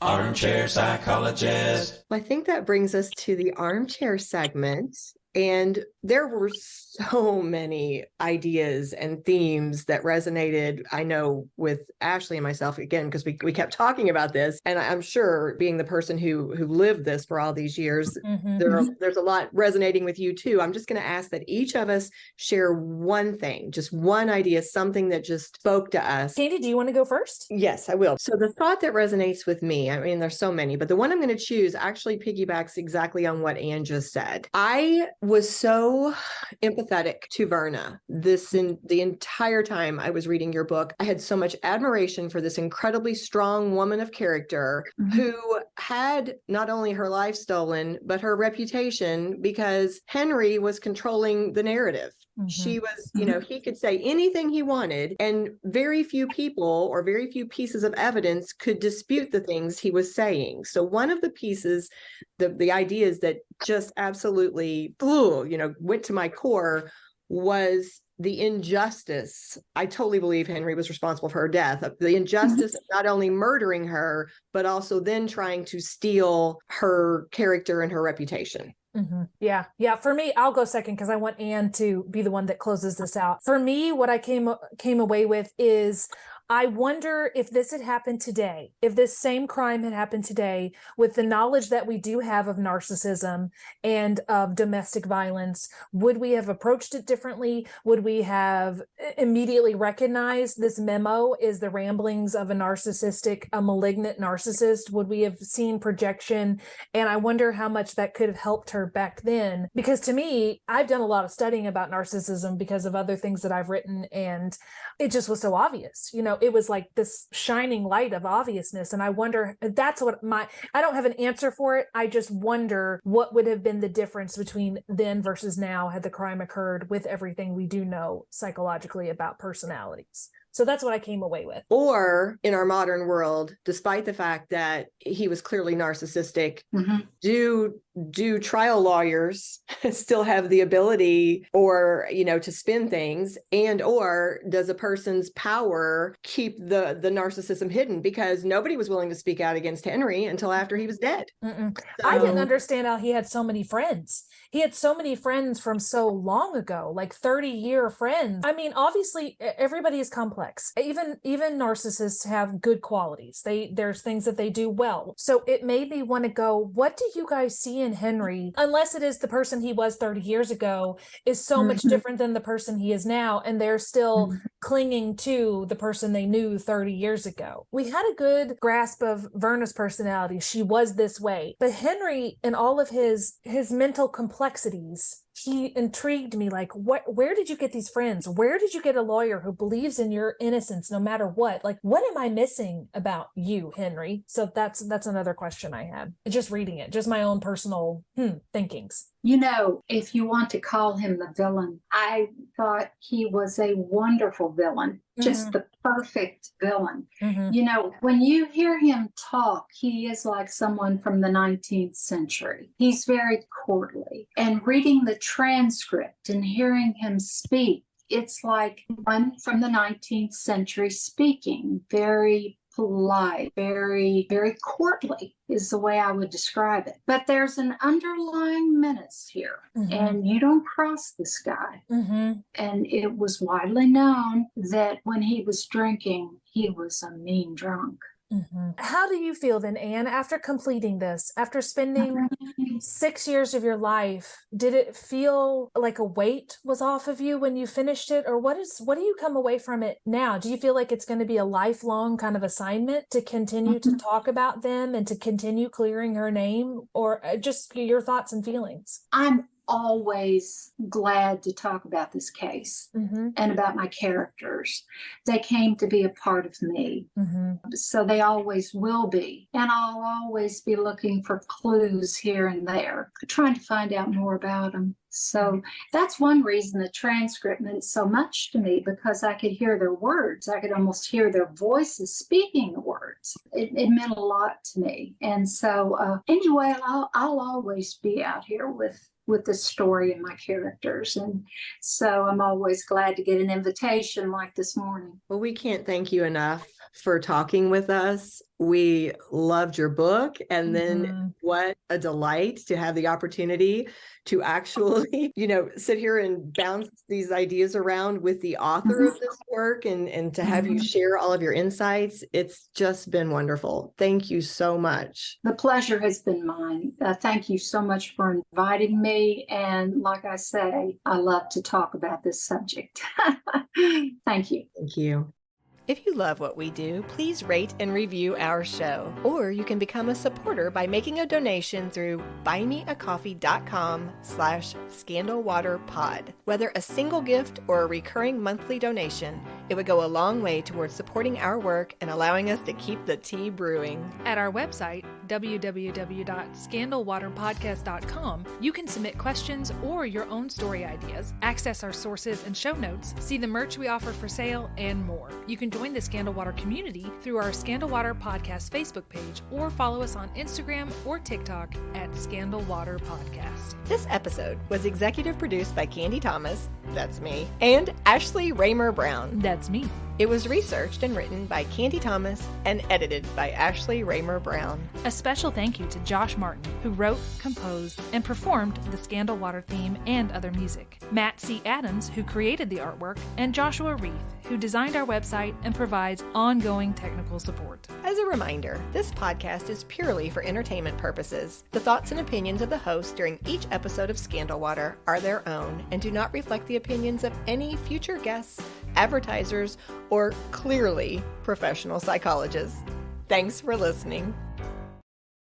Armchair Psychologist. Well, I think that brings us to the armchair segment. And there were so many ideas and themes that resonated, I know, with Ashley and myself, again, because we kept talking about this. And I'm sure, being the person who lived this for all these years, there's a lot resonating with you too. I'm just going to ask that each of us share one thing, just one idea, something that just spoke to us. Candy, do you want to go first? Yes, I will. So the thought that resonates with me, I mean, there's so many, but the one I'm going to choose actually piggybacks exactly on what Anne just said. I was so empathetic to Verna the entire time I was reading your book. I had so much admiration for this incredibly strong woman of character who had not only her life stolen, but her reputation, because Henry was controlling the narrative. She was, he could say anything he wanted, and very few people or very few pieces of evidence could dispute the things he was saying. So one of the pieces, the ideas that just absolutely went to my core was the injustice, I totally believe Henry was responsible for her death, the injustice of not only murdering her, but also then trying to steal her character and her reputation. Mm-hmm. Yeah. Yeah. For me, I'll go second because I want Anne to be the one that closes this out. For me, what I came away with is I wonder if this had happened today, if this same crime had happened today, with the knowledge that we do have of narcissism and of domestic violence, would we have approached it differently? Would we have immediately recognized this memo is the ramblings of a malignant narcissist? Would we have seen projection? And I wonder how much that could have helped her back then. Because to me, I've done a lot of studying about narcissism because of other things that I've written, and it just was so obvious. It was like this shining light of obviousness. And I wonder, that's what I don't have an answer for it. I just wonder what would have been the difference between then versus now had the crime occurred with everything we do know psychologically about personalities. So that's what I came away with. Or in our modern world, despite the fact that he was clearly narcissistic, do trial lawyers still have the ability to spin things, and or does a person's power keep the narcissism hidden? Because nobody was willing to speak out against Henry until after he was dead. So, I didn't understand how he had so many friends. He had so many friends from so long ago, like 30-year friends. I mean, obviously everybody is complex. Even narcissists have good qualities. There's things that they do well. So it made me want to go, what do you guys see in Henry? Unless it is the person he was 30 years ago is so much different than the person he is now, and they're still clinging to the person they knew 30 years ago. We had a good grasp of Verna's personality. She was this way. But Henry, in all of his mental complexities, he intrigued me. Like, where did you get these friends? Where did you get a lawyer who believes in your innocence no matter what? Like, what am I missing about you, Henry? So that's another question I had. Just reading it, just my own personal thinkings. If you want to call him the villain, I thought he was a wonderful villain, just the perfect villain. When you hear him talk, he is like someone from the 19th century. He's very courtly. And reading the transcript and hearing him speak, it's like one from the 19th century speaking, very polite, very, very courtly is the way I would describe it. But there's an underlying menace here, and you don't cross this guy. And it was widely known that when he was drinking, he was a mean drunk. How do you feel then, Anne, after completing this, after spending 6 years of your life? Did it feel like a weight was off of you when you finished it? Or what do you come away from it now? Do you feel like it's going to be a lifelong kind of assignment to continue to talk about them and to continue clearing her name? Or just your thoughts and feelings? I'm always glad to talk about this case and about my characters. They came to be a part of me. So they always will be. And I'll always be looking for clues here and there, trying to find out more about them. So that's one reason the transcript meant so much to me, because I could hear their words. I could almost hear their voices speaking the words. It meant a lot to me. And so anyway, I'll always be out here with this story and my characters. And so I'm always glad to get an invitation like this morning. Well, we can't thank you enough for talking with us. We loved your book. And then what a delight to have the opportunity to actually, sit here and bounce these ideas around with the author of this work and to have you share all of your insights. It's just been wonderful. Thank you so much. The pleasure has been mine. Thank you so much for inviting me. And like I say, I love to talk about this subject. Thank you. Thank you. If you love what we do, please rate and review our show. Or you can become a supporter by making a donation through buymeacoffee.com/scandalwaterpod. Whether a single gift or a recurring monthly donation, it would go a long way towards supporting our work and allowing us to keep the tea brewing. At our website, www.scandalwaterpodcast.com, you can submit questions or your own story ideas, access our sources and show notes, see the merch we offer for sale, and more. You can join the Scandal Water community through our Scandal Water Podcast Facebook page or follow us on Instagram or TikTok at Scandal Water Podcast. This episode was executive produced by Candy Thomas, that's me, and Ashley Raymer Brown. That's me. It was researched and written by Candy Thomas and edited by Ashley Raymer Brown. A special thank you to Josh Martin, who wrote, composed, and performed the Scandal Water theme and other music. Matt C. Adams, who created the artwork, and Joshua Reith, who designed our website and provides ongoing technical support. As a reminder, this podcast is purely for entertainment purposes. The thoughts and opinions of the host during each episode of Scandal Water are their own and do not reflect the opinions of any future guests, advertisers, or clearly professional psychologists. Thanks for listening.